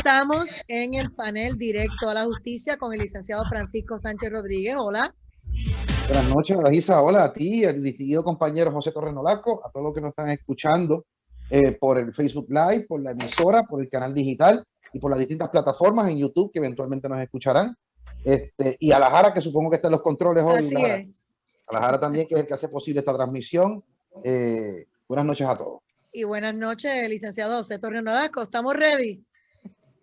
estamos en el panel directo a la justicia con el licenciado Francisco Sánchez Rodríguez. Hola. Buenas noches, Isa. Hola a ti, al distinguido compañero José Torres Nolasco, a todos los que nos están escuchando por el Facebook Live, por la emisora, por el canal digital y por las distintas plataformas en YouTube que eventualmente nos escucharán. Y a la Jara, que supongo que está en los controles hoy. Así es. A la Jara también, que es el que hace posible esta transmisión. Buenas noches a todos. Y buenas noches, licenciado José Torres Nolasco. ¿Estamos ready?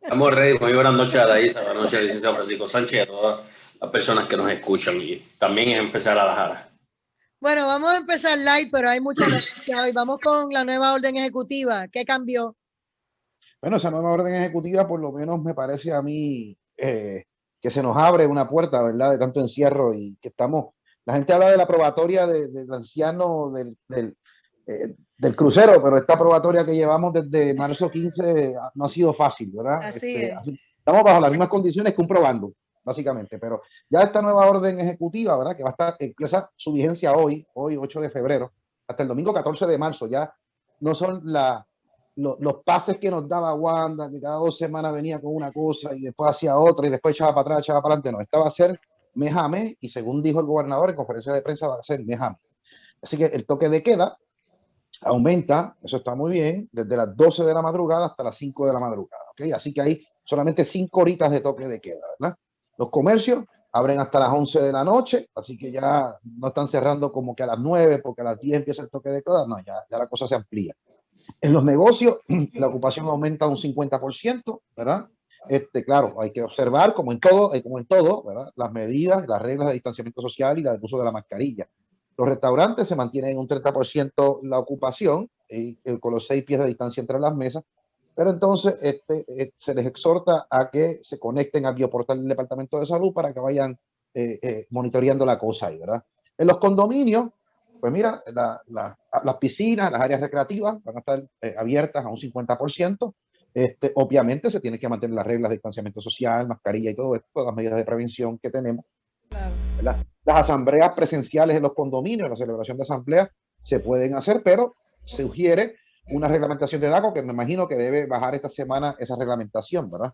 Estamos ready. Muy buenas noches a Daisa, buenas noches al licenciado Francisco Sánchez y a todas las personas que nos escuchan. Y también es empezar a la Jara. Bueno, vamos a empezar live, pero hay muchas noticias hoy. Vamos con la nueva orden ejecutiva. ¿Qué cambió? Bueno, esa nueva orden ejecutiva, por lo menos me parece a mí que se nos abre una puerta, ¿verdad? De tanto encierro y que estamos... La gente habla de la probatoria del anciano del crucero, pero esta probatoria que llevamos desde marzo 15 no ha sido fácil, ¿verdad? Así es. Estamos bajo las mismas condiciones que un probando, básicamente, pero ya esta nueva orden ejecutiva, ¿verdad? Que va a estar, empieza su vigencia hoy 8 de febrero, hasta el domingo 14 de marzo, ya no son los pases que nos daba Wanda, que cada 2 semanas venía con una cosa y después hacía otra y después echaba para atrás, echaba para adelante. No, esta va a ser mes a mes y según dijo el gobernador en conferencia de prensa va a ser mes a mes. Así que el toque de queda aumenta, eso está muy bien, desde las 12 de la madrugada hasta las 5 de la madrugada. ¿Okay? Así que hay solamente 5 horitas de toque de queda, ¿verdad? Los comercios abren hasta las 11 de la noche, así que ya no están cerrando como que a las 9 porque a las 10 empieza el toque de queda, no, ya la cosa se amplía. En los negocios, la ocupación aumenta un 50%, ¿verdad? Claro, hay que observar, como en todo, ¿verdad? Las medidas, las reglas de distanciamiento social y el uso de la mascarilla. Los restaurantes se mantienen en un 30% la ocupación, con los 6 pies de distancia entre las mesas, pero entonces se les exhorta a que se conecten al bioportal del Departamento de Salud para que vayan monitoreando la cosa ahí, ¿verdad? En los condominios, pues mira, las piscinas, las áreas recreativas van a estar abiertas a un 50%. Obviamente se tienen que mantener las reglas de distanciamiento social, mascarilla y todo esto, todas las medidas de prevención que tenemos. Claro. Las asambleas presenciales en los condominios, la celebración de asambleas se pueden hacer, pero se sugiere una reglamentación de DACO que me imagino que debe bajar esta semana esa reglamentación, ¿verdad?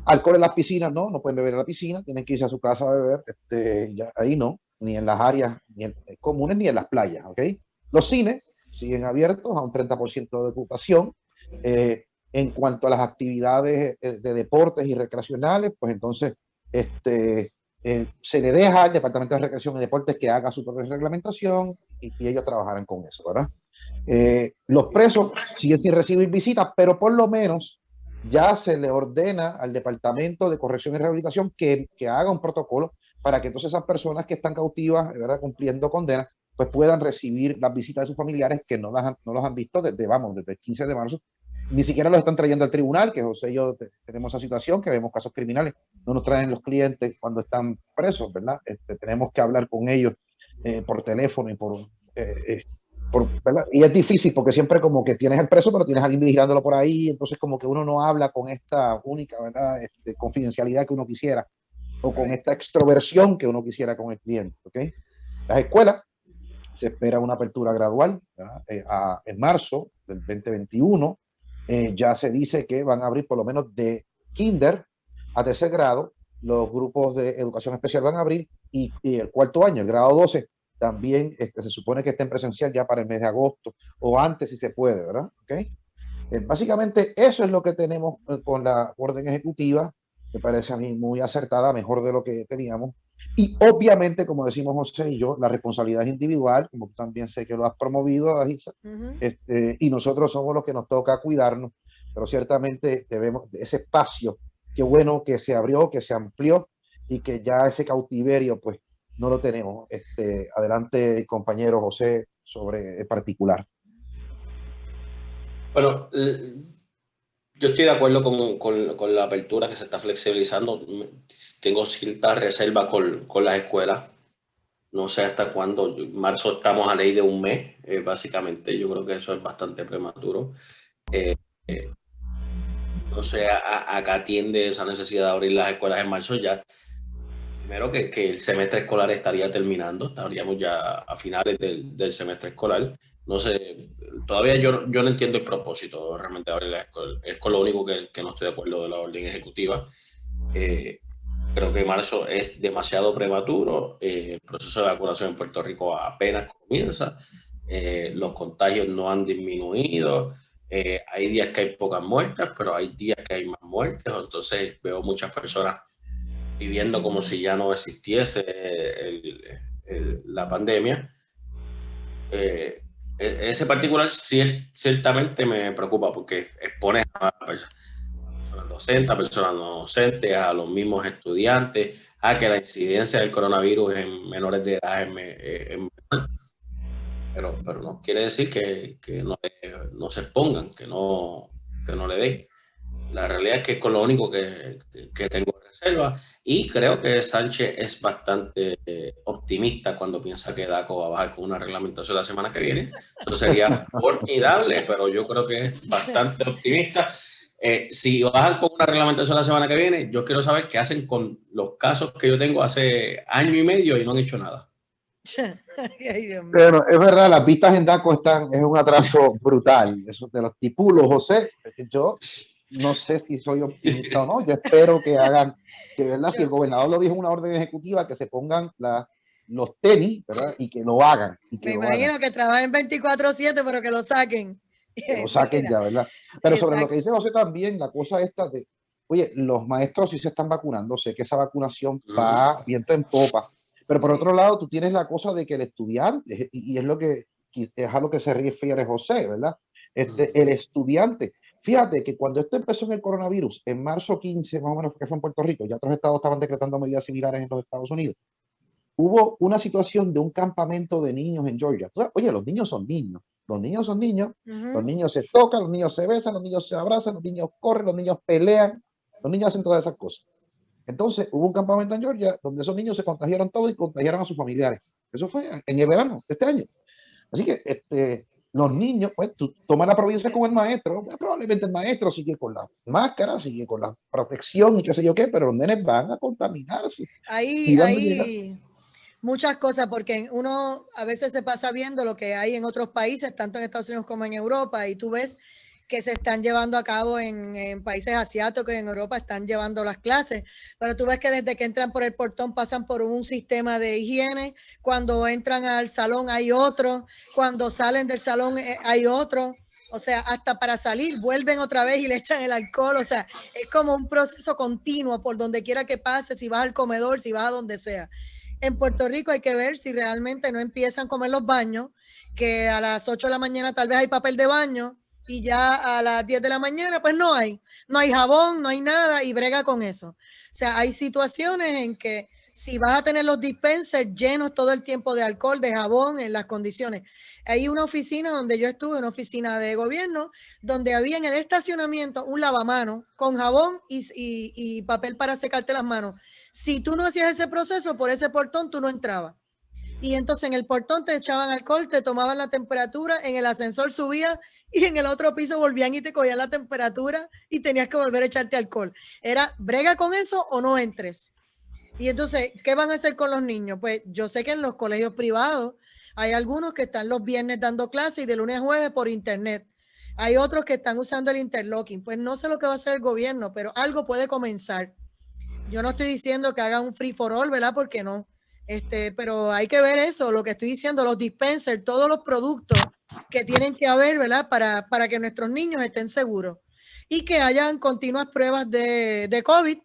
Alcohol en las piscinas, no pueden beber en la piscina, tienen que irse a su casa a beber, ya, ahí no, ni en las áreas comunes ni en las playas, ¿ok? Los cines siguen abiertos a un 30% de ocupación. En cuanto a las actividades de deportes y recreacionales, pues entonces se le deja al Departamento de Recreación y Deportes que haga su propia reglamentación y ellos trabajarán con eso, ¿verdad? Los presos siguen sin recibir visitas, pero por lo menos ya se le ordena al Departamento de Corrección y Rehabilitación que haga un protocolo para que entonces esas personas que están cautivas, ¿verdad? Cumpliendo condenas, pues puedan recibir las visitas de sus familiares que no los han visto desde el 15 de marzo. Ni siquiera los están trayendo al tribunal, que José y yo tenemos esa situación, que vemos casos criminales, no nos traen los clientes cuando están presos, ¿verdad? Tenemos que hablar con ellos por teléfono y ¿verdad? Y es difícil porque siempre como que tienes el preso, pero tienes a alguien vigilándolo por ahí, entonces como que uno no habla con esta única, ¿verdad? Confidencialidad que uno quisiera, o con esta extroversión que uno quisiera con el cliente, ¿ok? Las escuelas, se espera una apertura gradual, en marzo del 2021, ya se dice que van a abrir por lo menos de kinder a 3er grado, los grupos de educación especial van a abrir y el 4º año, el grado 12, también se supone que estén presencial ya para el mes de agosto o antes si se puede, ¿verdad? ¿Okay? Básicamente eso es lo que tenemos con la orden ejecutiva, me parece a mí muy acertada, mejor de lo que teníamos. Y obviamente, como decimos José y yo, la responsabilidad es individual, como también sé que lo has promovido, Agisa, y nosotros somos los que nos toca cuidarnos, pero ciertamente debemos, ese espacio, qué bueno que se abrió, que se amplió y que ya ese cautiverio, pues, no lo tenemos. Adelante, compañero José, sobre el particular. Bueno, yo estoy de acuerdo con la apertura que se está flexibilizando. Tengo cierta reserva con las escuelas. No sé hasta cuándo. En marzo estamos a ley de un mes, básicamente. Yo creo que eso es bastante prematuro. No sé a qué atiende esa necesidad de abrir las escuelas en marzo ya. Primero que el semestre escolar estaría terminando. Estaríamos ya a finales del semestre escolar. no sé, todavía yo no entiendo el propósito realmente de abrir la escuela. Es con lo único que no estoy de acuerdo de la orden ejecutiva. Creo que marzo es demasiado prematuro. El proceso de vacunación en Puerto Rico apenas comienza. Los contagios no han disminuido. Hay días que hay pocas muertes, pero hay días que hay más muertes. Entonces veo muchas personas viviendo como si ya no existiese la pandemia. Ese particular ciertamente me preocupa porque expone a personas docentes, a personas no docentes, a los mismos estudiantes, a que la incidencia del coronavirus en menores de edad es menor. Pero no quiere decir que no se expongan, que no le den. La realidad es que es con lo único que tengo reserva, y creo que Sánchez es bastante optimista cuando piensa que DACO va a bajar con una reglamentación la semana que viene. Eso sería formidable, pero yo creo que es bastante optimista. Si bajan con una reglamentación la semana que viene, yo quiero saber qué hacen con los casos que yo tengo hace año y medio y no han hecho nada. Ay, Dios mío. Bueno, es verdad, las vistas en DACO es un atraso brutal. Eso te los tipulo, José. Yo no sé si soy optimista o no. Yo espero que hagan, que verdad, si el gobernador lo dijo en una orden ejecutiva, que se pongan los tenis, ¿verdad? Y que lo hagan. Me imagino que trabajen 24/7, pero que lo saquen. Que lo saquen ya, ¿verdad? Pero sobre lo que dice José también, la cosa esta de, oye, los maestros sí se están vacunando, sé que esa vacunación va viento en popa. Pero por otro lado, tú tienes la cosa de que el estudiante, y es lo que es a lo que se refiere José, ¿verdad? El estudiante. Fíjate que cuando esto empezó en el coronavirus, en marzo 15, más o menos, que fue en Puerto Rico, ya otros estados estaban decretando medidas similares en los Estados Unidos. Hubo una situación de un campamento de niños en Georgia. Oye, los niños son niños. Los niños son niños. Los niños se tocan, los niños se besan, los niños se abrazan, los niños corren, los niños pelean. Los niños hacen todas esas cosas. Entonces, hubo un campamento en Georgia donde esos niños se contagiaron todos y contagiaron a sus familiares. Eso fue en el verano de este año. Así que los niños, pues, tú tomas la provincia con el maestro, probablemente el maestro sigue con la máscara, sigue con la protección y qué sé yo qué, pero los nenes van a contaminarse. Ahí muchas cosas, porque uno a veces se pasa viendo lo que hay en otros países, tanto en Estados Unidos como en Europa, y tú ves que se están llevando a cabo en países asiáticos, en Europa están llevando las clases, pero tú ves que desde que entran por el portón pasan por un sistema de higiene, cuando entran al salón hay otro, cuando salen del salón hay otro, o sea, hasta para salir vuelven otra vez y le echan el alcohol, o sea, es como un proceso continuo por donde quiera que pase, si vas al comedor, si vas a donde sea. En Puerto Rico hay que ver si realmente no empiezan a comer los baños, que a las 8 de la mañana tal vez hay papel de baño, y ya a las 10 de la mañana pues no hay jabón, no hay nada, y brega con eso. O sea, hay situaciones en que si vas a tener los dispensers llenos todo el tiempo de alcohol, de jabón, en las condiciones. Hay una oficina donde yo estuve, una oficina de gobierno, donde había en el estacionamiento un lavamanos con jabón y papel para secarte las manos. Si tú no hacías ese proceso, por ese portón tú no entrabas. Y entonces en el portón te echaban alcohol, te tomaban la temperatura, en el ascensor subía y en el otro piso volvían y te cogían la temperatura y tenías que volver a echarte alcohol. Era, brega con eso o no entres. Y entonces, ¿qué van a hacer con los niños? Pues yo sé que en los colegios privados hay algunos que están los viernes dando clases y de lunes a jueves por internet. Hay otros que están usando el interlocking. Pues no sé lo que va a hacer el gobierno, pero algo puede comenzar. Yo no estoy diciendo que hagan un free for all, ¿verdad? Porque no. Pero hay que ver eso, lo que estoy diciendo, los dispensers, todos los productos que tienen que haber, ¿verdad? Para que nuestros niños estén seguros y que hayan continuas pruebas de COVID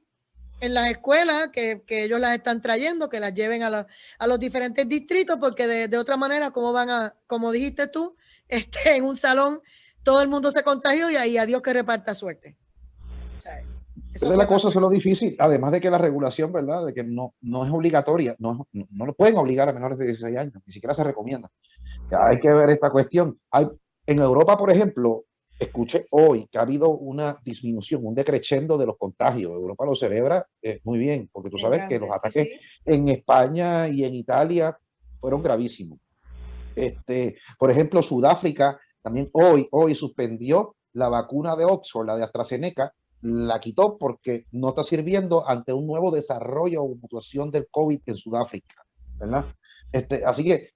en las escuelas, que ellos las están trayendo, que las lleven a los diferentes distritos, porque de otra manera, ¿cómo van a, como dijiste tú, en un salón todo el mundo se contagió y ahí a Dios que reparta suerte? O sea, esa es la cosa, eso es lo difícil, además de que la regulación, ¿verdad? De que no es obligatoria, no lo pueden obligar a menores de 16 años, ni siquiera se recomienda. Ya hay que ver esta cuestión. En Europa, por ejemplo, escuché hoy que ha habido una disminución, un decreciendo de los contagios. Europa lo celebra muy bien, porque tú sabes que los ataques en España y en Italia fueron gravísimos. Por ejemplo, Sudáfrica también hoy suspendió la vacuna de Oxford, la de AstraZeneca, la quitó porque no está sirviendo ante un nuevo desarrollo o mutación del COVID en Sudáfrica, ¿verdad? Así que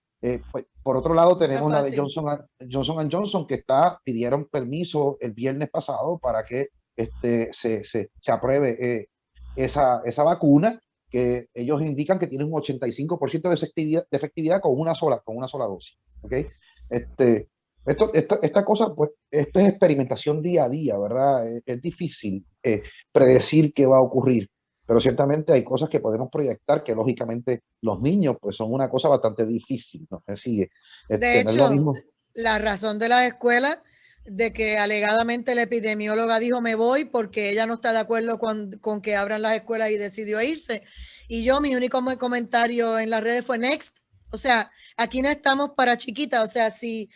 Pues, por otro lado, Está tenemos la de fácil. Johnson Johnson, que pidieron permiso el viernes pasado para que se apruebe esa vacuna, que ellos indican que tiene un 85% de efectividad con una sola dosis. ¿Okay? Este, esta cosa, pues, esto es experimentación día a día, ¿verdad? Es difícil predecir qué va a ocurrir, pero ciertamente hay cosas que podemos proyectar que lógicamente los niños pues son una cosa bastante difícil, ¿no? Así, De no es lo hecho, mismo. la razón de las escuelas de que alegadamente la epidemióloga dijo me voy porque ella no está de acuerdo con que abran las escuelas y decidió irse. Y yo, mi único comentario en las redes fue next. O sea, aquí no estamos para chiquitas. O sea, si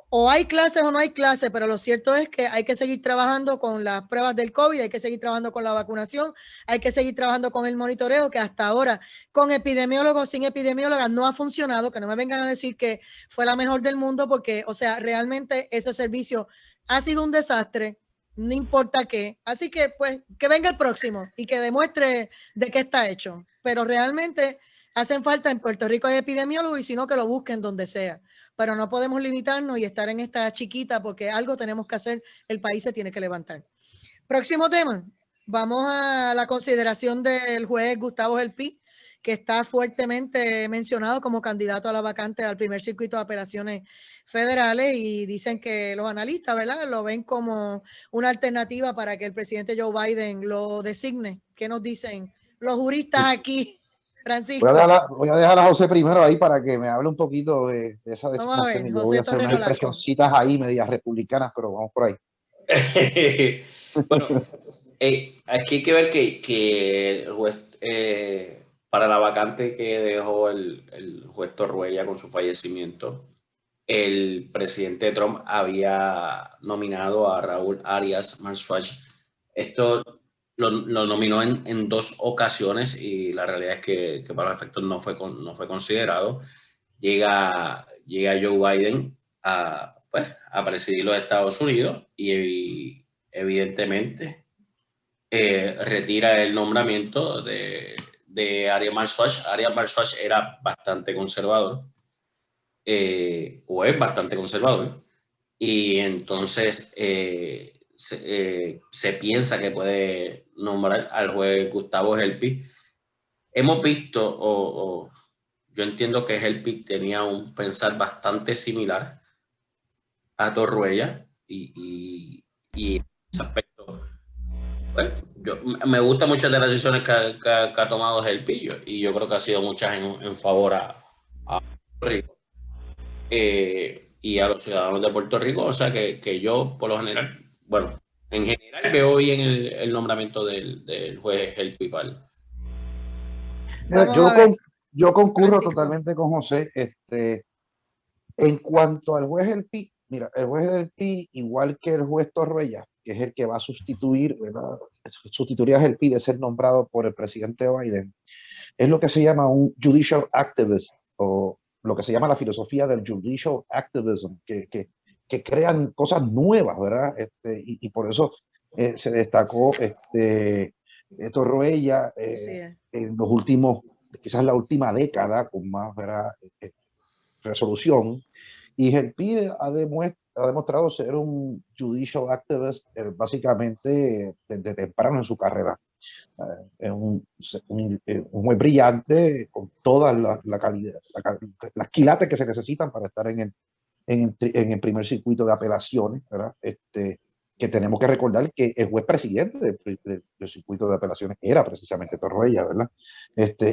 o hay clases o no hay clases, pero lo cierto es que hay que seguir trabajando con las pruebas del COVID, hay que seguir trabajando con la vacunación, hay que seguir trabajando con el monitoreo, que hasta ahora, con epidemiólogos, sin epidemiólogas, no ha funcionado. Que no me vengan a decir que fue la mejor del mundo, porque, o sea, realmente ese servicio ha sido un desastre, no importa qué. Así que, pues, que venga el próximo y que demuestre de qué está hecho. Pero realmente hacen falta en Puerto Rico hay epidemiólogos, y si no, que lo busquen donde sea. Pero no podemos limitarnos y estar en esta chiquita, porque algo tenemos que hacer, el país se tiene que levantar. Próximo tema, vamos a la consideración del juez Gustavo Gelpi, que está fuertemente mencionado como candidato a la vacante al primer circuito de apelaciones federales, y dicen que los analistas, ¿verdad?, lo ven como una alternativa para que el presidente Joe Biden lo designe. ¿Qué nos dicen los juristas aquí, Francisco? Voy a dejar a José primero ahí para que me hable un poquito de esa Vamos a designación, ver, y yo voy a José hacer Torres unas Nolasco. expresioncitas ahí medias republicanas, pero vamos por ahí. Bueno, aquí hay que ver que el juez, para la vacante que dejó el juez Torruella con su fallecimiento, el presidente Trump había nominado a Raúl Arias Marswatch. Esto lo nominó en 2 ocasiones, y la realidad es que para los efectos no fue considerado. Llega Joe Biden pues, a presidir los Estados Unidos y evidentemente retira el nombramiento de Arias Marswatch. Arias Marswatch era bastante conservador, o es bastante conservador, y entonces se piensa que puede nombrar al juez Gustavo Gelpi. Hemos visto, yo entiendo que Gelpi tenía un pensar bastante similar a Torruella, y en ese aspecto, bueno, me gustan muchas de las decisiones que ha tomado Gelpi, y yo creo que ha sido muchas en favor a Puerto Rico y a los ciudadanos de Puerto Rico. O sea que yo, por lo general, bueno, en general veo bien el nombramiento del juez Gelpi Pal. Yo concurro Francisco. totalmente con José. En cuanto al juez Gelpi, mira, el juez Gelpi, igual que el juez Torruella, que es el que va a sustituir, ¿verdad? Sustituiría a Gelpi de ser nombrado por el presidente Biden, es lo que se llama un judicial activist, o lo que se llama la filosofía del judicial activism, que crean cosas nuevas, ¿verdad? Y por eso se destacó Torruella en los últimos, quizás la última década, con más, ¿verdad?, resolución. Y Gelpi ha demostrado ser un judicial activist básicamente desde temprano en su carrera. Es un juez brillante con toda la calidad, las quilates que se necesitan para estar en el primer circuito de apelaciones, ¿verdad? Que tenemos que recordar que el juez presidente del circuito de apelaciones era precisamente Torruella, ¿verdad?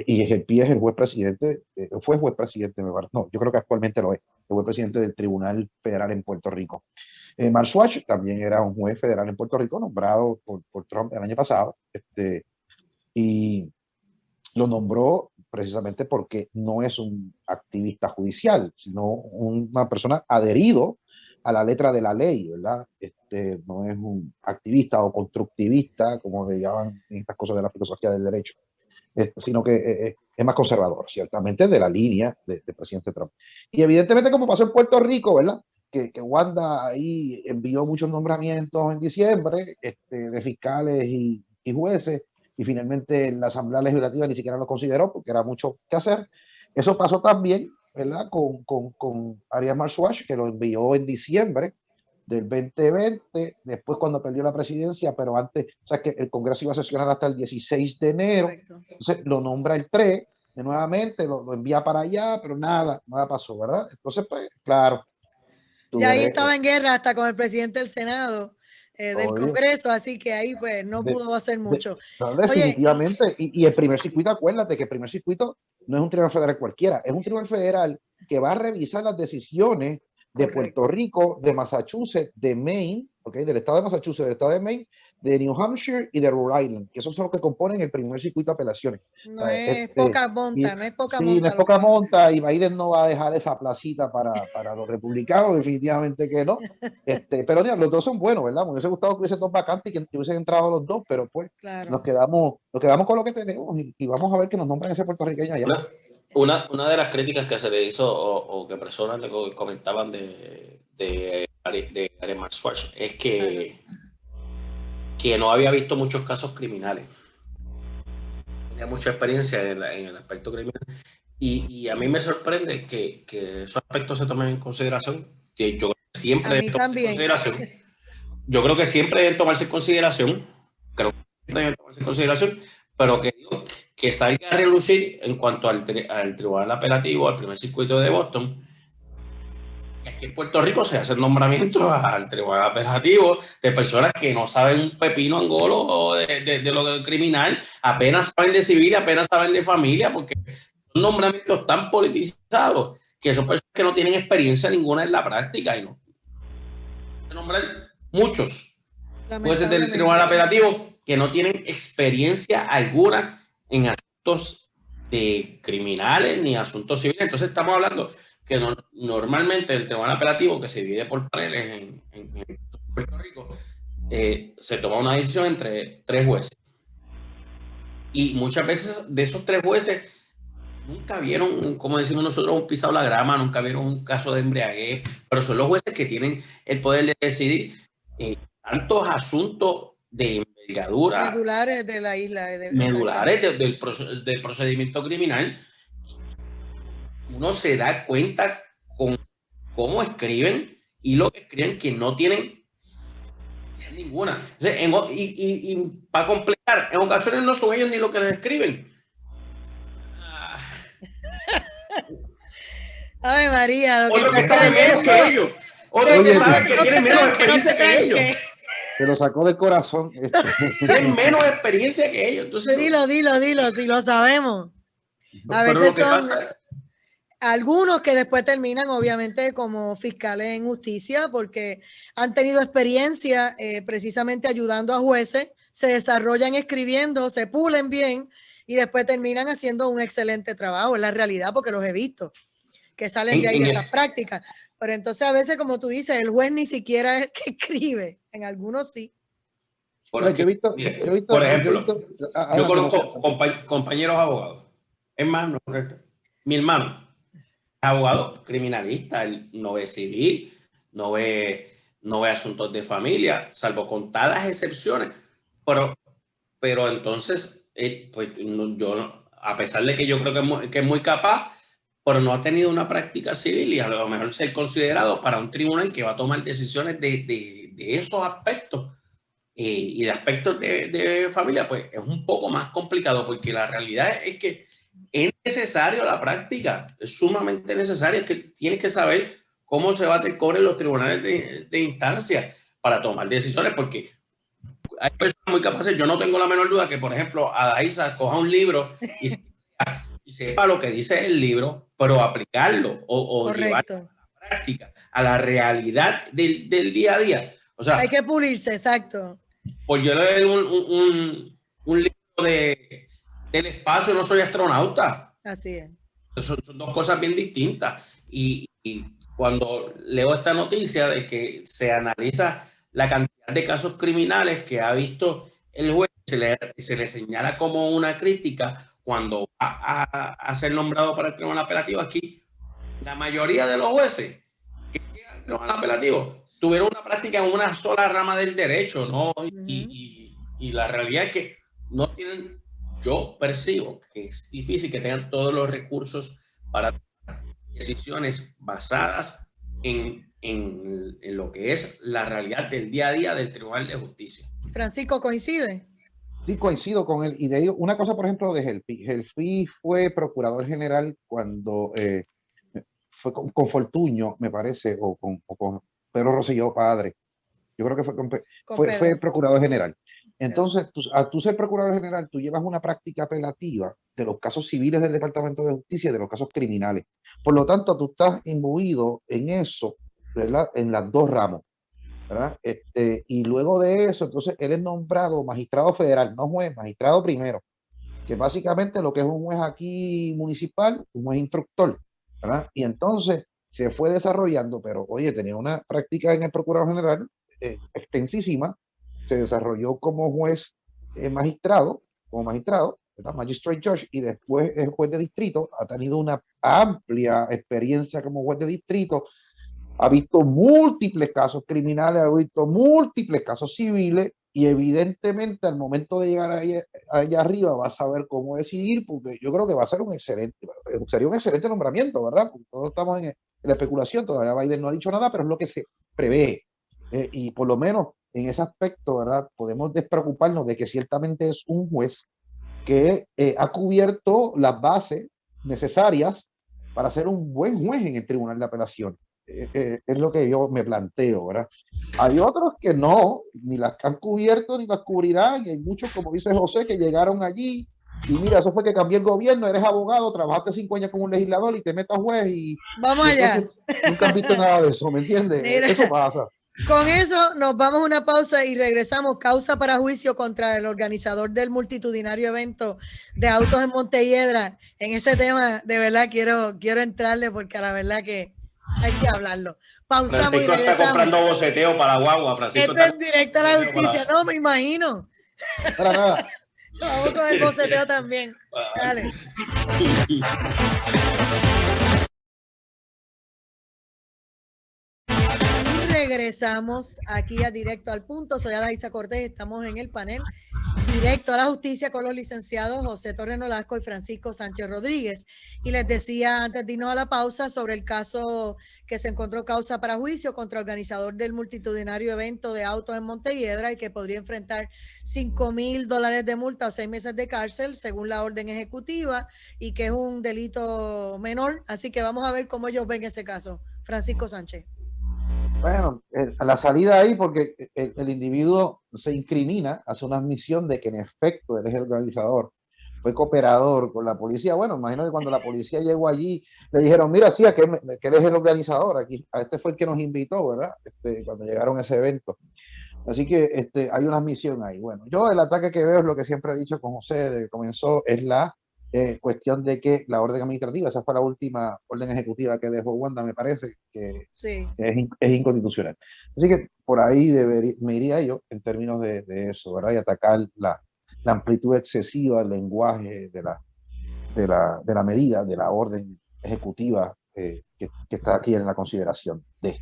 Y Gelpi es el juez presidente, fue juez presidente, no, yo creo que actualmente lo es, el juez presidente del Tribunal Federal en Puerto Rico. Marswatch también era un juez federal en Puerto Rico, nombrado por Trump el año pasado, y lo nombró precisamente porque no es un activista judicial, sino una persona adherido a la letra de la ley, ¿verdad? No es un activista o constructivista, como le llaman en estas cosas de la filosofía del derecho, sino que es más conservador, ciertamente, de la línea del presidente Trump. Y evidentemente, como pasó en Puerto Rico, ¿verdad?, que Wanda ahí envió muchos nombramientos en diciembre de fiscales y jueces, y finalmente la Asamblea Legislativa ni siquiera lo consideró porque era mucho que hacer. Eso pasó también ¿verdad? Con Arias Marswash, que lo envió en diciembre del 2020, después cuando perdió la presidencia, pero antes, o sea que el Congreso iba a sesionar hasta el 16 de enero, Correcto. entonces lo nombra el 3, de nuevamente lo envía para allá, pero nada pasó, ¿verdad? Entonces, pues, claro. Ya ahí estaba en guerra hasta con el presidente del Senado, del Oye, Congreso, así que ahí pues no pudo hacer mucho. Definitivamente, y el primer circuito, acuérdate que el primer circuito no es un tribunal federal cualquiera, es un tribunal federal que va a revisar las decisiones de Puerto Rico, de Massachusetts, de Maine, ¿okay? Del estado de Massachusetts, del estado de Maine, de New Hampshire y de Rhode Island, que esos son los que componen el primer circuito de apelaciones. No es poca monta, no es poca monta. Sí, no es poca monta, y Biden no va a dejar esa placita para los republicanos, definitivamente que no. Pero mira, los dos son buenos, ¿verdad? Me hubiese gustado que hubiese dos vacantes y que hubiesen entrado los dos, pero pues nos quedamos con lo que tenemos y vamos a ver que nos nombran ese puertorriqueño allá. Una de las críticas que se le hizo o que personas le comentaban de Arias Marswash es que no había visto muchos casos criminales. Tenía mucha experiencia en el aspecto criminal. Y a mí me sorprende que esos aspectos se tomen en consideración. Que yo siempre deben tomarse en consideración. Yo creo que siempre deben tomarse en consideración. Pero que salga a relucir en cuanto al tribunal apelativo, al primer circuito de Boston. Y aquí en Puerto Rico se hacen nombramientos al tribunal apelativo de personas que no saben un pepino angolo de lo criminal, apenas saben de civil, apenas saben de familia, porque son nombramientos tan politizados que son personas que no tienen experiencia ninguna en la práctica. Y no nombrar muchos jueces del tribunal apelativo que no tienen experiencia alguna en asuntos de criminales ni asuntos civiles. Entonces estamos hablando que normalmente el tribunal apelativo, que se divide por paneles en Puerto Rico, se toma una decisión entre 3 jueces. Y muchas veces de esos 3 jueces nunca vieron, como decimos nosotros, un pisado la grama, nunca vieron un caso de embriaguez, pero son los jueces que tienen el poder de decidir tantos asuntos de envergadura, medulares de la isla, medulares del procedimiento criminal. Uno se da cuenta con cómo escriben y lo que escriben que no tienen ninguna. O sea, y para completar, en ocasiones no son ellos ni lo que les escriben. Ay, María, lo que saben menos que ellos. Otros que saben que tienen menos experiencia que ellos. Se lo sacó del corazón. Tienen menos experiencia que ellos. Entonces, dilo, si lo sabemos. A veces son algunos que después terminan, obviamente, como fiscales en justicia, porque han tenido experiencia precisamente ayudando a jueces, se desarrollan escribiendo, se pulen bien y después terminan haciendo un excelente trabajo. Es la realidad, porque los he visto que salen de ahí de esas prácticas. Pero entonces a veces, como tú dices, el juez ni siquiera es que escribe, en algunos sí. Por ejemplo, yo conozco compañeros abogados. Es más, mi hermano es abogado criminalista, él no ve civil, no ve asuntos de familia, salvo contadas excepciones. Pero entonces, pues yo, a pesar de que yo creo que es muy capaz, pero no ha tenido una práctica civil y a lo mejor ser considerado para un tribunal que va a tomar decisiones de esos aspectos y de aspectos de familia, pues es un poco más complicado, porque la realidad es que es necesario la práctica, es sumamente necesario, es que tienes que saber cómo se bate el cobre en los tribunales de instancia para tomar decisiones, porque hay personas muy capaces. Yo no tengo la menor duda que, por ejemplo, Adaísa coja un libro y sepa lo que dice el libro, pero aplicarlo o llevarlo a la práctica, a la realidad del día a día. O sea, hay que pulirse, exacto. Pues yo leí un libro del espacio, no soy astronauta. Así es. Son dos cosas bien distintas. Y cuando leo esta noticia de que se analiza la cantidad de casos criminales que ha visto el juez, se le señala como una crítica cuando va a ser nombrado para el tribunal apelativo. Aquí, la mayoría de los jueces que llegan al tribunal apelativo tuvieron una práctica en una sola rama del derecho, ¿no? Y la realidad es que no tienen, yo percibo que es difícil que tengan todos los recursos para decisiones basadas en lo que es la realidad del día a día del Tribunal de Justicia. Francisco, ¿coincide? Sí, coincido con él. Y de ello, una cosa, por ejemplo, de Gelfi. Gelfi fue procurador general cuando fue con Fortuño, me parece, o con Pedro Rosselló padre. Yo creo que fue procurador general. Entonces, al tú ser procurador general, tú llevas una práctica apelativa de los casos civiles del Departamento de Justicia y de los casos criminales. Por lo tanto, tú estás imbuido en eso, ¿verdad? En las dos ramos, ¿verdad? Y luego de eso, entonces, él es nombrado magistrado federal, no juez, magistrado primero, que básicamente lo que es un juez aquí municipal, un juez instructor, ¿verdad? Y entonces se fue desarrollando, pero oye, tenía una práctica en el Procurador General extensísima, se desarrolló como juez como magistrado, ¿verdad? Magistrate Judge, y después es juez de distrito, ha tenido una amplia experiencia como juez de distrito, ha visto múltiples casos criminales, ha visto múltiples casos civiles, y evidentemente al momento de llegar allá arriba va a saber cómo decidir, porque yo creo que va a ser sería un excelente nombramiento, ¿verdad? Porque todos estamos en la especulación, todavía Biden no ha dicho nada, pero es lo que se prevé. Y por lo menos en ese aspecto, ¿verdad? Podemos despreocuparnos de que ciertamente es un juez que ha cubierto las bases necesarias para ser un buen juez en el Tribunal de Apelación. Es lo que yo me planteo, ¿verdad? Hay otros que no, ni las han cubierto ni las cubrirán, y hay muchos, como dice José, que llegaron allí y mira, eso fue que cambié el gobierno, eres abogado, trabajaste 5 años como un legislador y te metas juez y vamos allá. Nunca has visto nada de eso, ¿me entiendes? Mira, eso pasa. Con eso nos vamos a una pausa y regresamos. Causa para juicio contra el organizador del multitudinario evento de autos en Montelledra. En ese tema, de verdad, quiero entrarle porque a la verdad que hay que hablarlo. Pausamos Francisco y regresamos. Está comprando boceteo para guagua. Francisco Esto es directo a la justicia. No, me imagino. Para nada. Vamos con el boceteo también. Dale. Regresamos aquí a Directo al Punto. Soy Adaisa Cortés, estamos en el panel Directo a la Justicia con los licenciados José Torres Nolasco y Francisco Sánchez Rodríguez. Y les decía antes de irnos a la pausa sobre el caso que se encontró causa para juicio contra el organizador del multitudinario evento de autos en Montelledra y que podría enfrentar $5,000 de multa o 6 meses de cárcel según la orden ejecutiva y que es un delito menor. Así que vamos a ver cómo ellos ven ese caso. Francisco Sánchez. Bueno, a la salida ahí, porque el individuo se incrimina, hace una admisión de que en efecto él es el organizador, fue cooperador con la policía. Bueno, imagino que cuando la policía llegó allí, le dijeron, mira, sí, que él es el organizador, aquí, a este fue el que nos invitó, ¿verdad? Cuando llegaron a ese evento. Así que hay una admisión ahí. Bueno, yo el ataque que veo es lo que siempre he dicho con José, desde que comenzó, es la cuestión de que la orden administrativa, esa fue la última orden ejecutiva que dejó Wanda, me parece que sí. es inconstitucional. Así que por ahí me iría yo en términos de eso, ¿verdad? Y atacar la amplitud excesiva del lenguaje de la medida, de la orden ejecutiva que está aquí en la consideración de.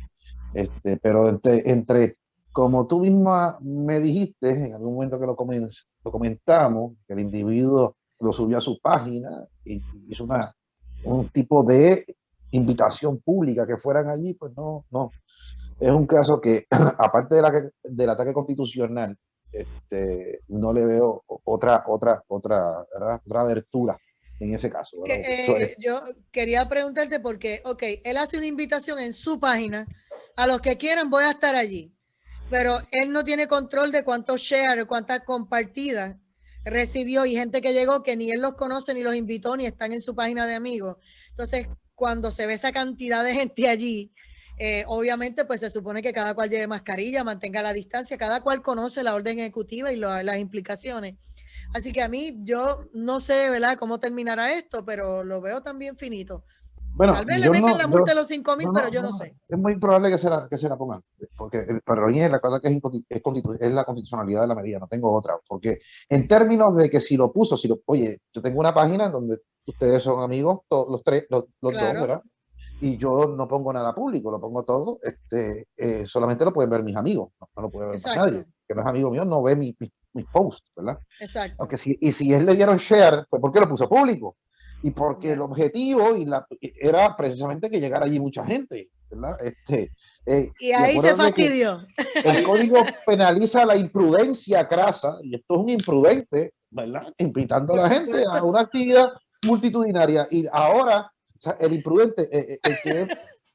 Pero entre, como tú misma me dijiste, en algún momento que lo comentamos, que el individuo lo subió a su página y hizo un tipo de invitación pública que fueran allí, pues no. Es un caso que, aparte del ataque constitucional, no le veo otra abertura en ese caso. Yo quería preguntarte porque, él hace una invitación en su página, a los que quieran voy a estar allí, pero él no tiene control de cuántos shares, cuántas compartidas recibió y gente que llegó que ni él los conoce, ni los invitó, ni están en su página de amigos. Entonces, cuando se ve esa cantidad de gente allí, obviamente pues se supone que cada cual lleve mascarilla, mantenga la distancia, cada cual conoce la orden ejecutiva y las implicaciones. Así que a mí, yo no sé, ¿verdad?, cómo terminará esto, pero lo veo también finito. Bueno, tal vez le meten la multa de los 5,000, pero yo no sé. Es muy probable que se la pongan, porque para mí la cosa que es la constitucionalidad de la medida, no tengo otra, porque en términos de que si lo puso, oye, yo tengo una página donde ustedes son amigos, todos los tres, los claro. dos, ¿verdad? Y yo no pongo nada público, lo pongo todo, solamente lo pueden ver mis amigos, no lo puede ver más nadie, que no es amigo mío, no ve mis posts, ¿verdad? Exacto. Aunque si él le dieron share, pues ¿por qué lo puso público? y porque el objetivo era precisamente que llegara allí mucha gente, ¿verdad? Y ahí se fastidió. El código penaliza la imprudencia crasa, y esto es un imprudente, ¿verdad? Invitando a la gente a una actividad multitudinaria. Y ahora, o sea, el imprudente, el que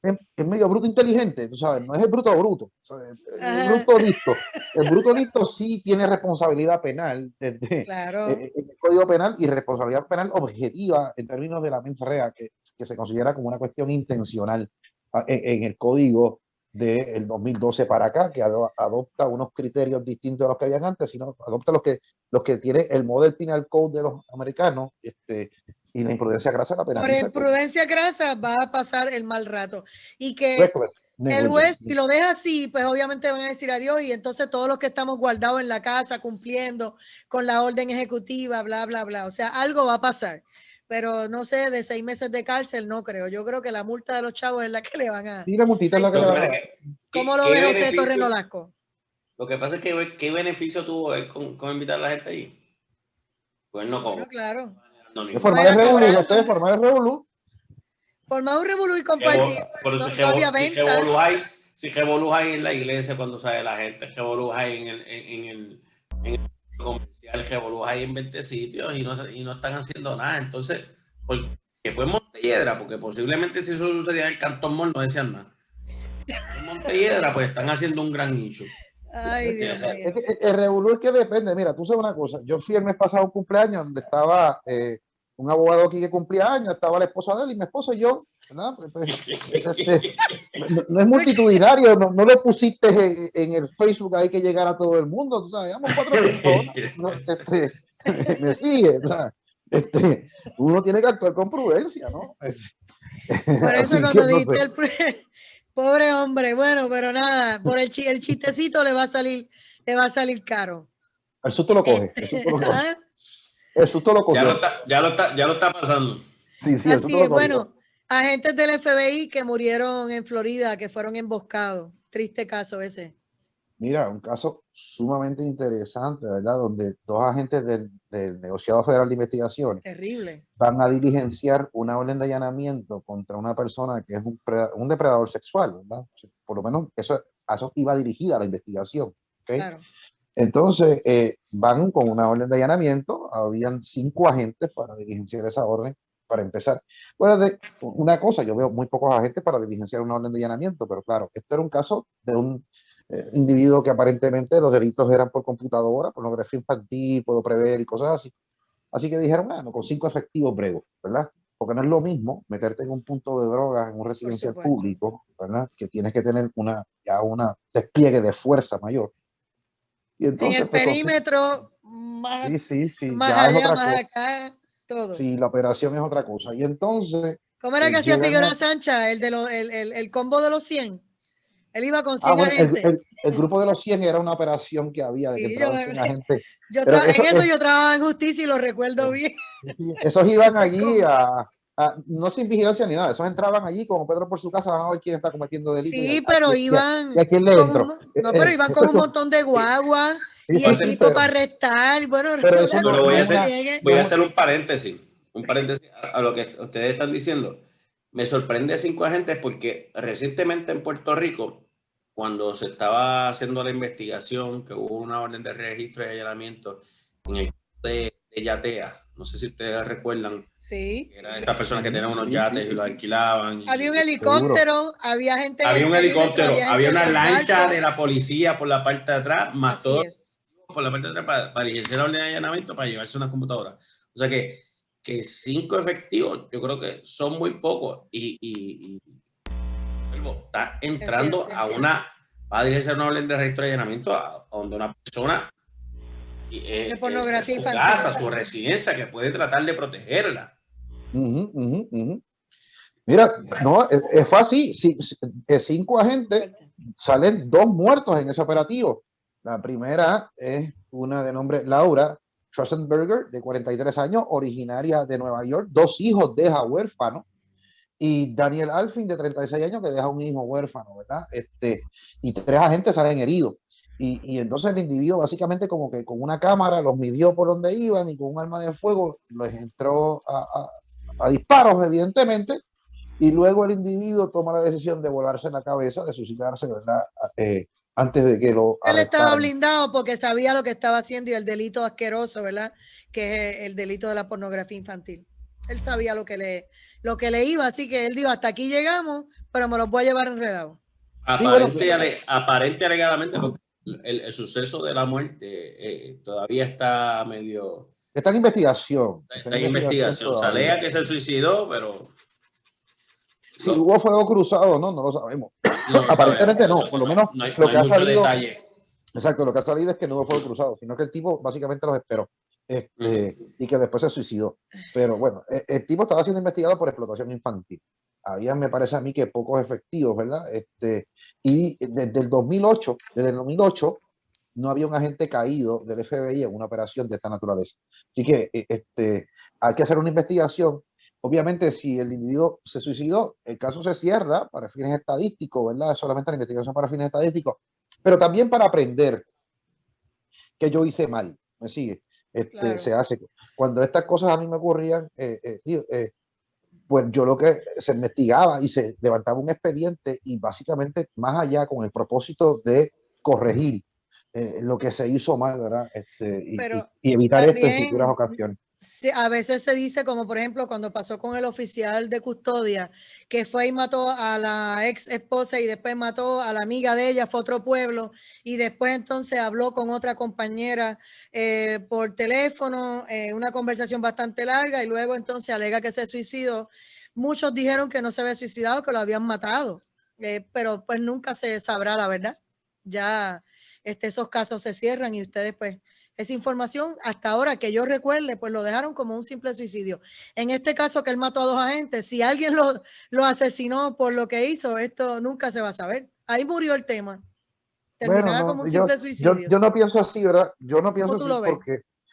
es medio bruto inteligente, tú sabes, no es el bruto, el bruto listo. El bruto listo sí tiene responsabilidad penal desde claro. el Código Penal y responsabilidad penal objetiva en términos de la mens rea, que se considera como una cuestión intencional en el Código del 2012 para acá, que adopta unos criterios distintos a los que habían antes, sino adopta los que tiene el Model Penal Code de los americanos, y la imprudencia grasa la penaliza. Por imprudencia grasa va a pasar el mal rato. Y que el juez, si lo deja así, pues obviamente van a decir adiós, y entonces todos los que estamos guardados en la casa, cumpliendo con la orden ejecutiva, bla, bla, bla. O sea, algo va a pasar. Pero no sé, de 6 meses de cárcel no creo. Yo creo que la multa de los chavos es la que le van a... Sí, la multita es la que le van a dar. ¿Cómo lo ve José Torres Nolasco? Lo que pasa es que ¿qué beneficio tuvo él con invitar a la gente ahí? Pues no como. Bueno, claro. Formar el revolú, ustedes formar el revolú. Formar un revolú y compartir. No había venta. Si revolú hay en la iglesia cuando sale la gente, revolú hay en el comercial, revolú hay en 20 sitios y no están haciendo nada. Entonces, que fue en Montelledra, porque posiblemente si eso sucedía en el Cantón Mall no decían nada. En Montelledra pues están haciendo un gran nicho. Ay, Dios mío. El revolú es que depende. Mira, tú sabes una cosa. Yo fui el mes pasado a un cumpleaños donde estaba un abogado aquí que cumplía años, estaba la esposa de él y mi esposa y yo, ¿verdad? No es multitudinario, no le pusiste en el Facebook ahí que llegara todo el mundo, tú sabes, vamos 4 personas. Me sigue, ¿sabes? Uno tiene que actuar con prudencia, ¿no? Por eso cuando dijiste el pobre hombre, bueno, pero nada, por el chistecito le va a salir caro. El susto lo coge. El susto lo coge. Ya lo está pasando. Sí, así es, bueno, agentes del FBI que murieron en Florida, que fueron emboscados. Triste caso ese. Mira, un caso sumamente interesante, ¿verdad? Donde 2 agentes del Negociado Federal de Investigaciones van a diligenciar una orden de allanamiento contra una persona que es un depredador sexual, ¿verdad? Por lo menos eso iba dirigida la investigación, ¿okay? Claro. Entonces, van con una orden de allanamiento, habían 5 agentes para diligenciar esa orden, para empezar. Bueno, una cosa, yo veo muy pocos agentes para diligenciar una orden de allanamiento, pero claro, esto era un caso de un individuo que aparentemente los delitos eran por computadora, pornografía infantil, puedo prever y cosas así. Así que dijeron, bueno, con 5 efectivos brevos, ¿verdad? Porque no es lo mismo meterte en un punto de drogas en un residencial público, ¿verdad? Que tienes que tener un despliegue de fuerza mayor. Y entonces, en el perímetro, más, sí, más ya allá, es otra más cosa. Acá, todo. Sí, la operación es otra cosa. Y entonces... ¿Cómo era que hacía Figueroa Sancha, el combo de los 100? Él iba con 100 bueno, agentes. El grupo de los 100 era una operación que había de que entraban 100 agentes. Yo trabajaba en justicia y lo recuerdo bien. Esos iban allí no sin vigilancia ni nada, esos entraban allí como Pedro por su casa, van a ver quién está cometiendo delitos. Sí, pero iban pero iban con un montón de guagua y equipo para arrestar. Bueno, pero voy a hacer un paréntesis a lo que ustedes están diciendo. Me sorprende 5 agentes porque recientemente en Puerto Rico, cuando se estaba haciendo la investigación, que hubo una orden de registro y allanamiento en el de Yatea, no sé si ustedes recuerdan. Sí. Eran estas personas que tenían unos yates y los alquilaban. Había un helicóptero, había gente. Había un helicóptero, había una lancha de la policía por la parte de atrás, más todo por la parte de atrás para ejercer la orden de allanamiento para llevarse una computadora. O sea que 5 efectivos, yo creo que son muy pocos y está entrando va a dirigirse una orden de registro de allanamiento a donde una persona de pornografía su casa, su residencia, que puede tratar de protegerla. Mira, no, es fácil. 5 agentes, salen 2 muertos en ese operativo. La primera es una de nombre Laura Schwarzenberger, de 43 años, originaria de Nueva York, 2 hijos deja huérfano, y Daniel Alfin, de 36 años, que deja un hijo huérfano, ¿verdad? Y 3 agentes salen heridos. Y entonces el individuo básicamente como que con una cámara los midió por donde iban y con un arma de fuego los entró a disparos, evidentemente, y luego el individuo toma la decisión de volarse en la cabeza, de suicidarse, ¿verdad? Antes de que lo Él estaba arrestaran. blindado porque sabía lo que estaba haciendo y el delito asqueroso, ¿verdad? Que es el delito de la pornografía infantil. Él sabía lo que le iba, así que él dijo, hasta aquí llegamos, pero me los voy a llevar enredados. Aparente alegadamente, porque el suceso de la muerte todavía está medio... Está en investigación. Está en investigación. O sea, lea que se suicidó, pero... Si hubo fuego cruzado, no lo sabemos. No, aparentemente no, por lo menos no hay lo que ha mucho salido. Detalle. Exacto, lo que ha salido es que no hubo fuego cruzado, sino que el tipo básicamente los esperó. Y que después se suicidó. Pero bueno, el tipo estaba siendo investigado por explotación infantil. Había, me parece a mí, que pocos efectivos, ¿verdad? Y desde el 2008 no había un agente caído del FBI en una operación de esta naturaleza. Así que hay que hacer una investigación. Obviamente, si el individuo se suicidó, el caso se cierra para fines estadísticos, ¿verdad? Solamente la investigación para fines estadísticos, pero también para aprender que yo hice mal. ¿Me sigue? Claro. Se hace. Cuando estas cosas a mí me ocurrían, pues yo lo que se investigaba y se levantaba un expediente y básicamente más allá con el propósito de corregir lo que se hizo mal, ¿verdad? Y evitar esto en futuras ocasiones. A veces se dice, como por ejemplo cuando pasó con el oficial de custodia, que fue y mató a la ex esposa y después mató a la amiga de ella, fue a otro pueblo, y después entonces habló con otra compañera por teléfono, una conversación bastante larga, y luego entonces alega que se suicidó. Muchos dijeron que no se había suicidado, que lo habían matado, pero pues nunca se sabrá la verdad. Ya esos casos se cierran y ustedes pues... Esa información, hasta ahora que yo recuerde, pues lo dejaron como un simple suicidio. En este caso que él mató a 2 agentes, si alguien lo asesinó por lo que hizo, esto nunca se va a saber. Ahí murió el tema. Terminaba como un simple suicidio. Yo no pienso así, ¿verdad? Yo no pienso así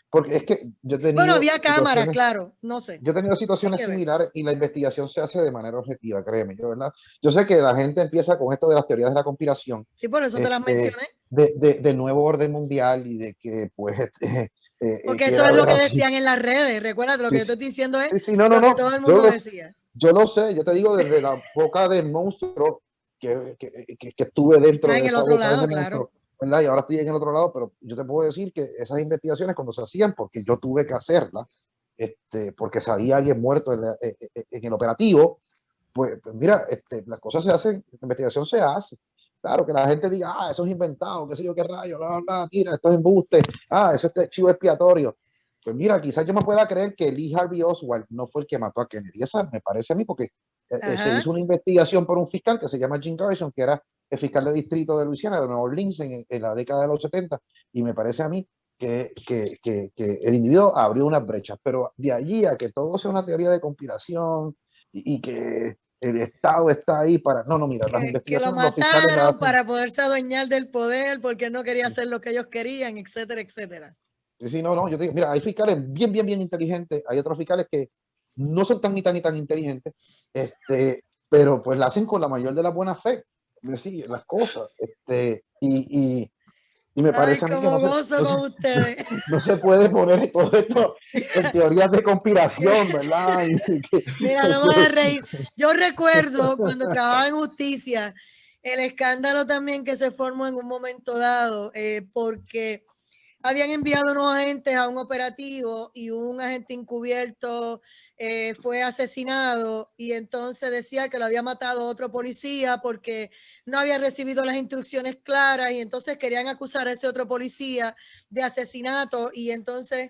porque es que yo he tenido... Bueno, había cámaras, claro, no sé. Yo he tenido situaciones similares y la investigación se hace de manera objetiva, créeme, ¿verdad? Yo sé que la gente empieza con esto de las teorías de la conspiración. Sí, por eso te las mencioné. De nuevo orden mundial y de que, pues... porque eso es lo que decían en las redes. Recuerda, lo que yo te estoy diciendo es lo que todo el mundo decía. Yo lo sé, yo te digo desde la boca del monstruo que estuve dentro de en el otro lado, claro. ¿verdad? Y ahora estoy en el otro lado, pero yo te puedo decir que esas investigaciones cuando se hacían, porque yo tuve que hacerlas, porque sabía alguien muerto en el operativo, pues mira, las cosas se hacen, la investigación se hace. Claro, que la gente diga, eso es inventado, qué sé yo, qué rayo, bla, bla, bla, mira, esto es embuste, eso es chivo expiatorio. Pues mira, quizás yo me pueda creer que Lee Harvey Oswald no fue el que mató a Kennedy. Esa me parece a mí, porque se hizo una investigación por un fiscal que se llama Jim Garrison, que era el fiscal de distrito de Luisiana, de Nueva Orleans, en la década de los 70, y me parece a mí que el individuo abrió unas brechas. Pero de allí a que todo sea una teoría de conspiración y que el Estado está ahí para... No, mira, las investigaciones... Que lo mataron para poderse adueñar del poder porque no quería hacer lo que ellos querían, etcétera, etcétera. Sí, no, yo te digo, mira, hay fiscales bien inteligentes, hay otros fiscales que no son tan inteligentes, pero pues la hacen con la mayor de la buena fe, sí, las cosas, y me parece a mí que no se puede poner todo esto en teorías de conspiración, ¿verdad? Mira, no me voy a reír. Yo recuerdo cuando trabajaba en justicia, el escándalo también que se formó en un momento dado, porque habían enviado unos agentes a un operativo y un agente encubierto fue asesinado y entonces decía que lo había matado otro policía porque no había recibido las instrucciones claras y entonces querían acusar a ese otro policía de asesinato y entonces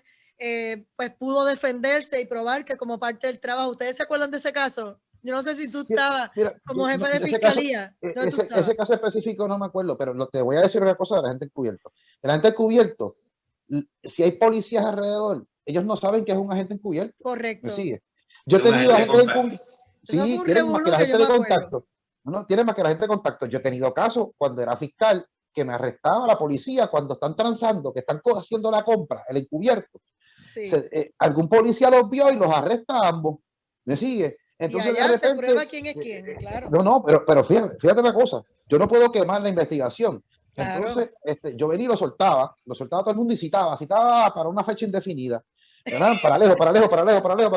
pues pudo defenderse y probar que como parte del trabajo. ¿Ustedes se acuerdan de ese caso? Yo no sé si tú estabas como jefe de fiscalía. Ese caso específico no me acuerdo, pero te voy a decir una cosa de la gente encubierto. El agente encubierto, si hay policías alrededor, ellos no saben que es un agente encubierto. Correcto. ¿Me sigue? Yo he tenido agentes encubiertos. Sí, tienen más que la gente de contacto. No, tienen más que la gente de contacto. Yo he tenido casos cuando era fiscal que me arrestaba la policía cuando están transando, que están haciendo la compra, el encubierto. Sí. Algún policía los vio y los arresta a ambos. ¿Me sigue? Entonces, y allá de repente, se prueba quién es quién, claro. No, pero fíjate una cosa, yo no puedo quemar la investigación. Claro. Entonces, yo venía y lo soltaba todo el mundo y citaba para una fecha indefinida. ¿Verdad? Paralejo, para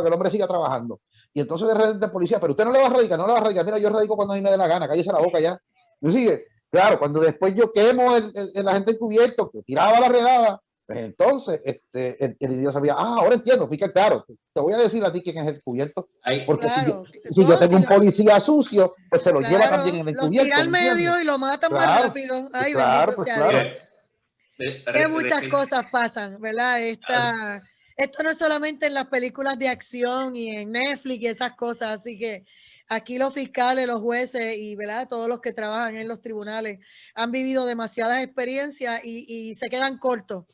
que el hombre siga trabajando. Y entonces de repente el policía, pero usted no le va a radicar, no le va a radicar, mira, yo radico cuando a mí me dé la gana, cállese la boca ya. ¿Me sigue? Claro, cuando después yo quemo el agente encubierto que tiraba la redada, pues entonces el idiota sabía, ahora entiendo, fíjate, claro, te voy a decir a ti quién es el encubierto, porque claro, si yo tengo un policía sucio, pues se lo lleva claro, también el los encubierto. tira al medio y lo matan más Claro, rápido. pues Ay, claro, bendito pues sea claro. Dios. Que muchas cosas pasan, ¿verdad? Esto no es solamente en las películas de acción y en Netflix y esas cosas, así que aquí los fiscales, los jueces y, ¿verdad?, todos los que trabajan en los tribunales han vivido demasiadas experiencias y se quedan cortos.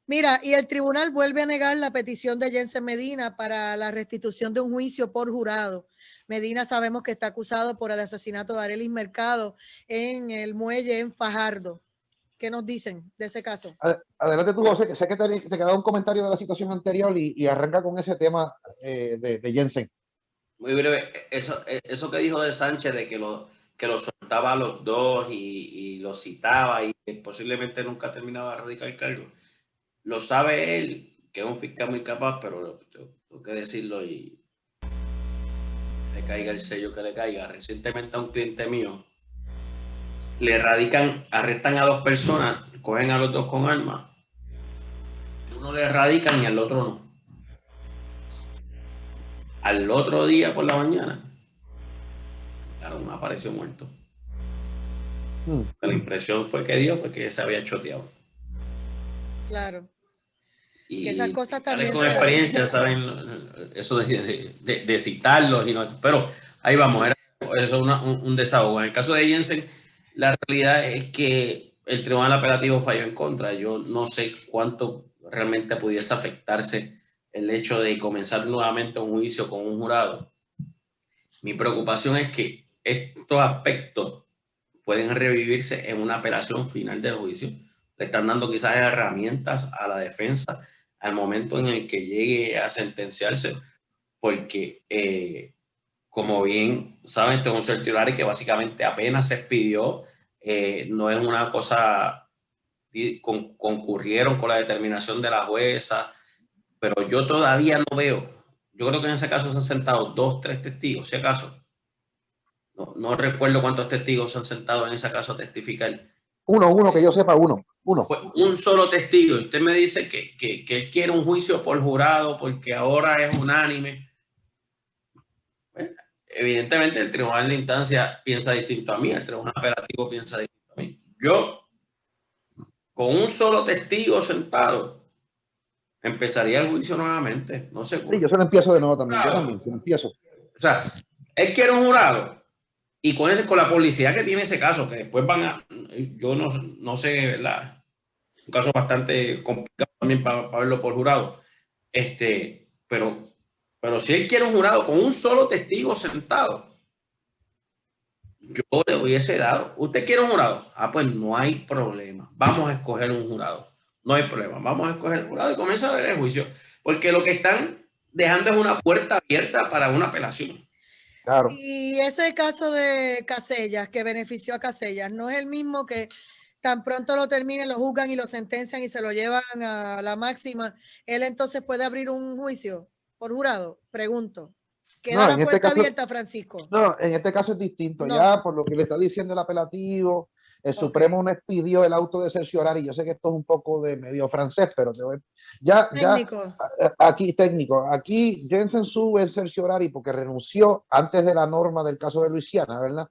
Mira, y el tribunal vuelve a negar la petición de Jensen Medina para la restitución de un juicio por jurado. Medina sabemos que está acusado por el asesinato de Arelis Mercado en el muelle en Fajardo. ¿Qué nos dicen de ese caso? Adelante tú, José, que sé que te queda un comentario de la situación anterior y arranca con ese tema de Jensen. Muy breve, eso que dijo de Sánchez, de que lo soltaba a los dos y lo citaba y que posiblemente nunca terminaba de radicar el cargo, lo sabe él, que es un fiscal muy capaz, pero tengo que decirlo y le caiga el sello que le caiga. Recientemente a un cliente mío arrestan a 2 personas, cogen a los 2 con armas, uno le radican y al otro no. Al otro día por la mañana, claro, uno apareció muerto. La impresión fue que se había choteado. Claro. Y que esas cosas también con experiencia saben eso de citarlos, pero ahí vamos, eso es un desahogo. En el caso de Jensen, la realidad es que el tribunal apelativo falló en contra. Yo no sé cuánto realmente pudiese afectarse el hecho de comenzar nuevamente un juicio con un jurado. Mi preocupación es que estos aspectos pueden revivirse en una apelación final del juicio. Le están dando quizás herramientas a la defensa al momento en el que llegue a sentenciarse, porque como bien saben, esto es un certiorari que básicamente apenas se expidió, no es una cosa, concurrieron con la determinación de la jueza, pero yo todavía no veo, yo creo que en ese caso se han sentado 2, 3 testigos, si acaso. No recuerdo cuántos testigos se han sentado en ese caso a testificar. Uno, que yo sepa, uno. Fue un solo testigo. Usted me dice que él quiere un juicio por jurado porque ahora es unánime. Bueno, evidentemente el tribunal de instancia piensa distinto a mí, el tribunal apelativo piensa distinto a mí. Yo, con un solo testigo sentado, empezaría el juicio nuevamente. No sé. Sí, yo se lo empiezo de nuevo también. Yo también se lo empiezo. O sea, él quiere un jurado. Y con la publicidad que tiene ese caso, que después yo no sé, ¿verdad? Un caso bastante complicado también para verlo por jurado. Pero si él quiere un jurado con un solo testigo sentado, yo le hubiese dado. ¿Usted quiere un jurado? Pues no hay problema. Vamos a escoger un jurado. No hay problema. Vamos a escoger un jurado y comienza a ver el juicio. Porque lo que están dejando es una puerta abierta para una apelación. Claro. Y ese caso de Casellas, que benefició a Casellas, ¿no es el mismo que tan pronto lo terminen, lo juzgan y lo sentencian y se lo llevan a la máxima? ¿Él entonces puede abrir un juicio por jurado? Pregunto. ¿Queda la puerta abierta, Francisco? No, en este caso es distinto. No. Ya por lo que le está diciendo el apelativo, el Supremo no expidió el auto de cerciorari. Yo sé que esto es un poco de medio francés, pero técnico. Aquí Jensen sube el cerciorari porque renunció antes de la norma del caso de Luisiana, ¿verdad?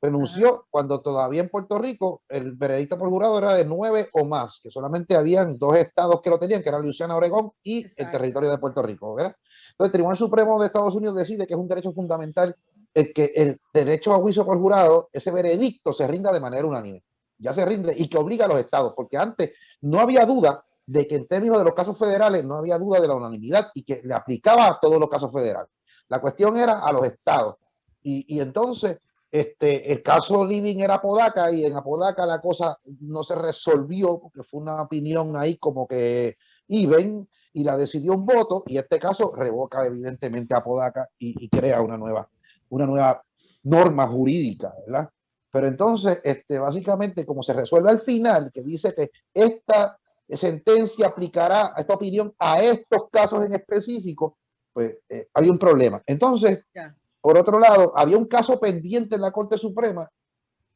Renunció cuando todavía en Puerto Rico el veredicto por jurado era de 9 o más, que solamente habían 2 estados que lo tenían, que eran Luisiana, Oregón y el territorio de Puerto Rico, ¿verdad? Entonces el Tribunal Supremo de Estados Unidos decide que es un derecho fundamental que el derecho a juicio por jurado, ese veredicto se rinda de manera unánime. Ya se rinde y que obliga a los estados, porque antes no había duda de que en términos de los casos federales no había duda de la unanimidad y que le aplicaba a todos los casos federales. La cuestión era a los estados. Y entonces el caso Living era Apodaca y en Apodaca la cosa no se resolvió porque fue una opinión ahí como que even y la decidió un voto y este caso revoca evidentemente a Apodaca y crea una nueva norma jurídica, ¿verdad? Pero entonces, básicamente, como se resuelve al final, que dice que esta sentencia aplicará a esta opinión a estos casos en específico, pues hay un problema. Entonces, Ya. por otro lado, había un caso pendiente en la Corte Suprema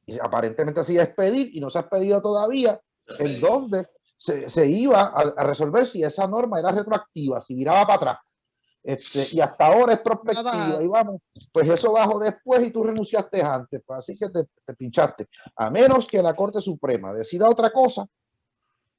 y aparentemente se iba a expedir y no se ha expedido todavía, en donde se iba a resolver si esa norma era retroactiva, si viraba para atrás. Y hasta ahora es prospectiva y vamos, pues eso bajó después y tú renunciaste antes, pues así que te pinchaste. A menos que la Corte Suprema decida otra cosa,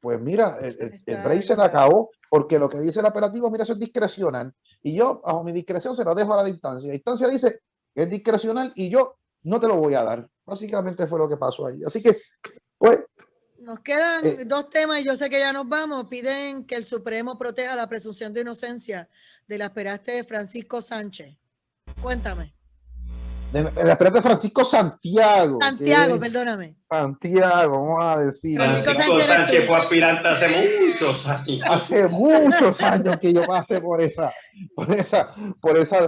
pues mira, el break se le acabó, porque lo que dice el apelativo, mira, eso es discrecional. Y yo, bajo mi discreción, se lo dejo a la instancia. La instancia dice que es discrecional y yo no te lo voy a dar. Básicamente fue lo que pasó ahí. Así que, pues... Nos quedan dos temas y yo sé que ya nos vamos. Piden que el Supremo proteja la presunción de inocencia del aspirante de Francisco Sánchez. Cuéntame. El aspirante Francisco Santiago. Santiago, perdóname. Santiago, vamos a decir. Francisco Sánchez fue aspirante hace muchos años. Hace muchos años que yo pasé por esa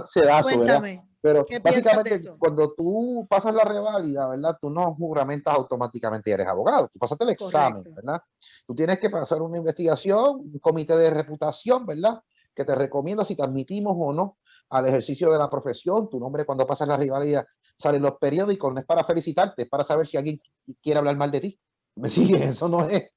sedazo, Cuéntame. ¿verdad? Pero ¿Qué básicamente eso? cuando tú pasas la reválida, ¿verdad? Tú no juramentas automáticamente y eres abogado. Tú pasaste el examen, correcto, ¿verdad? Tú tienes que pasar una investigación, un comité de reputación, ¿verdad? Que te recomienda si te admitimos o no al ejercicio de la profesión. Tu nombre cuando pasas la rivalidad sale en los periódicos, no es para felicitarte, es para saber si alguien quiere hablar mal de ti. ¿Me sigues? Eso no es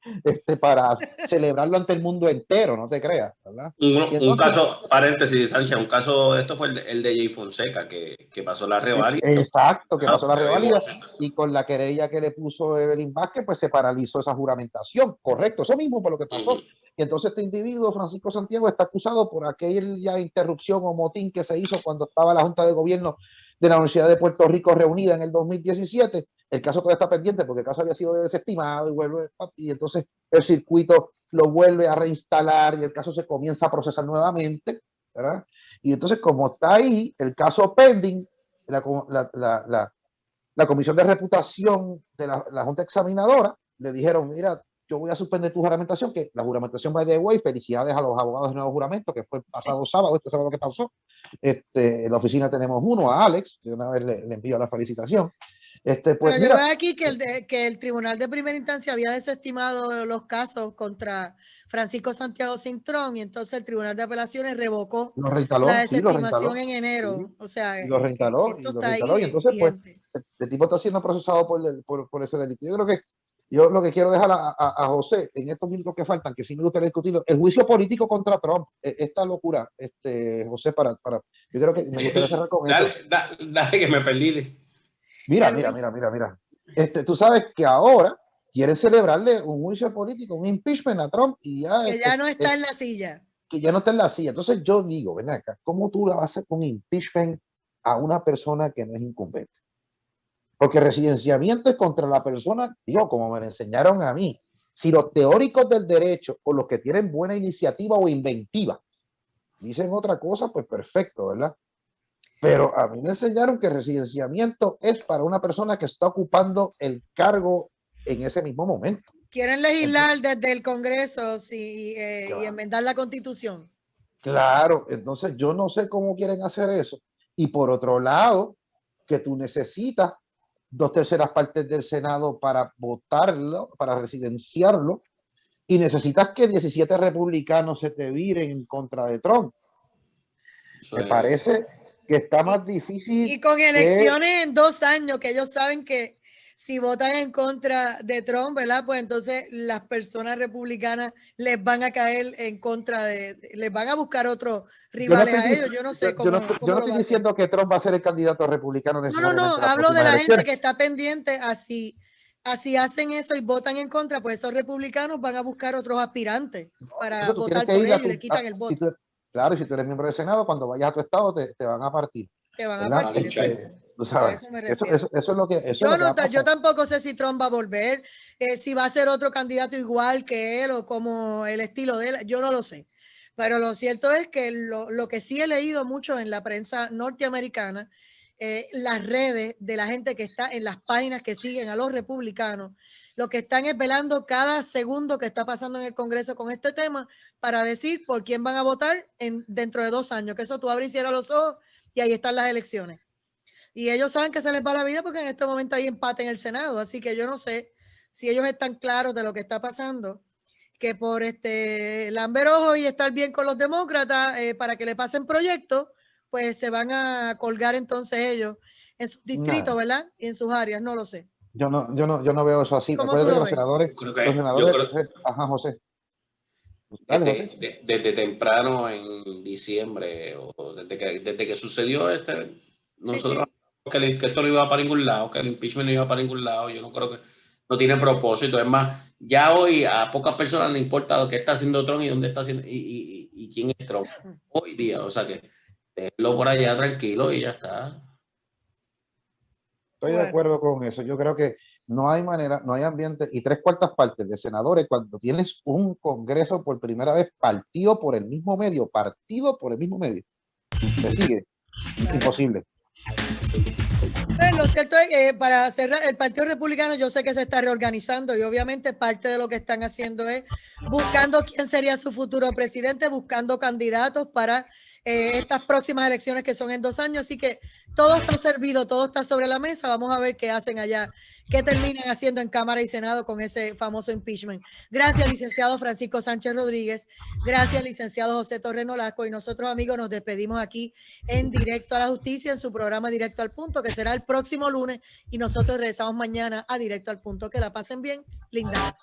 para celebrarlo ante el mundo entero, no te creas, ¿verdad? Un caso, paréntesis, Sánchez, un caso, esto fue el de Jay Fonseca, que pasó la reválida. Exacto, que pasó la reválida y con la querella que le puso Evelyn Vázquez, pues se paralizó esa juramentación, correcto, eso mismo fue lo que pasó. Y entonces este individuo, Francisco Santiago, está acusado por aquella interrupción o motín que se hizo cuando estaba la Junta de Gobierno de la Universidad de Puerto Rico reunida en el 2017. El caso todavía está pendiente porque el caso había sido desestimado y entonces el circuito lo vuelve a reinstalar y el caso se comienza a procesar nuevamente, ¿verdad? Y entonces, como está ahí el caso pending, la Comisión de Reputación de la Junta Examinadora le dijeron, mira, yo voy a suspender tu juramentación, que la juramentación by the way, felicidades a los abogados de nuevo juramento, que fue el pasado sábado, este sábado que pasó. En la oficina tenemos uno, a Alex, de una vez le envío la felicitación. Pues, pero mira, yo veo aquí que el Tribunal de Primera Instancia había desestimado los casos contra Francisco Santiago Cintrón y entonces el Tribunal de Apelaciones revocó la desestimación en enero. Sí, o sea, lo reinstaló, y entonces pues el tipo está siendo procesado por ese delito. Yo creo que yo lo que quiero dejar a José en estos minutos que faltan, que sí me gustaría discutirlo, el juicio político contra Trump, esta locura, José, yo creo que me gustaría cerrar con eso. Dale que me perdí. Mira. Tú sabes que ahora quieren celebrarle un juicio político, un impeachment a Trump y ya... Que ya no está en la silla. Que ya no está en la silla. Entonces yo digo, ven acá, ¿cómo tú le vas a hacer un impeachment a una persona que no es incumbente? Porque residenciamiento es contra la persona, digo, como me lo enseñaron a mí. Si los teóricos del derecho o los que tienen buena iniciativa o inventiva dicen otra cosa, pues perfecto, ¿verdad? Pero a mí me enseñaron que residenciamiento es para una persona que está ocupando el cargo en ese mismo momento. ¿Quieren legislar desde el Congreso y enmendar la Constitución? Claro, entonces yo no sé cómo quieren hacer eso. Y por otro lado, que tú necesitas 2/3 partes del Senado para votarlo, para residenciarlo, y necesitas que 17 republicanos se te viren en contra de Trump. Me parece que está más difícil. Y con elecciones en 2 años, que ellos saben que si votan en contra de Trump, ¿verdad? Pues entonces las personas republicanas les van a caer en contra les van a buscar otros rivales a ellos. Yo no sé cómo. Yo no estoy diciendo que Trump va a ser el candidato republicano. No, hablo de la gente que está pendiente así hacen eso y votan en contra, pues esos republicanos van a buscar otros aspirantes para votar por ellos y le quitan el voto. Claro, y si tú eres miembro del Senado, cuando vayas a tu estado te van a partir. Te van a partir. Eso es lo que... yo tampoco sé si Trump va a volver, si va a ser otro candidato igual que él o como el estilo de él, yo no lo sé. Pero lo cierto es que lo que sí he leído mucho en la prensa norteamericana, las redes de la gente que está en las páginas que siguen a los republicanos, lo que están es velando cada segundo que está pasando en el Congreso con este tema para decir por quién van a votar dentro de 2 años, que eso tú abres y cierras los ojos y ahí están las elecciones. Y ellos saben que se les va la vida porque en este momento hay empate en el Senado, así que yo no sé si ellos están claros de lo que está pasando, que por lamber ojo y estar bien con los demócratas para que le pasen proyectos, pues se van a colgar entonces ellos en sus distritos, ¿verdad? Y en sus áreas, no lo sé. Yo no veo eso así. ¿Cómo Recuerda tú que lo los senadores, ajá, José. Dale, José. Desde temprano en diciembre, o desde que sucedió nosotros que esto no iba para ningún lado, que el impeachment no iba para ningún lado. Yo no creo que no tiene propósito. Es más, ya hoy a pocas personas les importa qué está haciendo Trump y dónde está haciendo y quién es Trump hoy día. O sea que déjenlo por allá tranquilo y ya está. Estoy de acuerdo con eso. Yo creo que no hay manera, no hay ambiente, y 3/4 de senadores, cuando tienes un Congreso por primera vez partido por el mismo medio, ¿me sigue? Imposible. Lo cierto es que para cerrar, el Partido Republicano yo sé que se está reorganizando y obviamente parte de lo que están haciendo es buscando quién sería su futuro presidente, buscando candidatos para estas próximas elecciones que son en 2 años. Así que todo está servido, todo está sobre la mesa. Vamos a ver qué hacen allá, qué terminan haciendo en Cámara y Senado con ese famoso impeachment. Gracias, licenciado Francisco Sánchez Rodríguez. Gracias, licenciado José Torres Nolasco. Y nosotros, amigos, nos despedimos aquí en Directo a la Justicia, en su programa Directo al Punto, que será el próximo lunes. Y nosotros regresamos mañana a Directo al Punto. Que la pasen bien. Linda.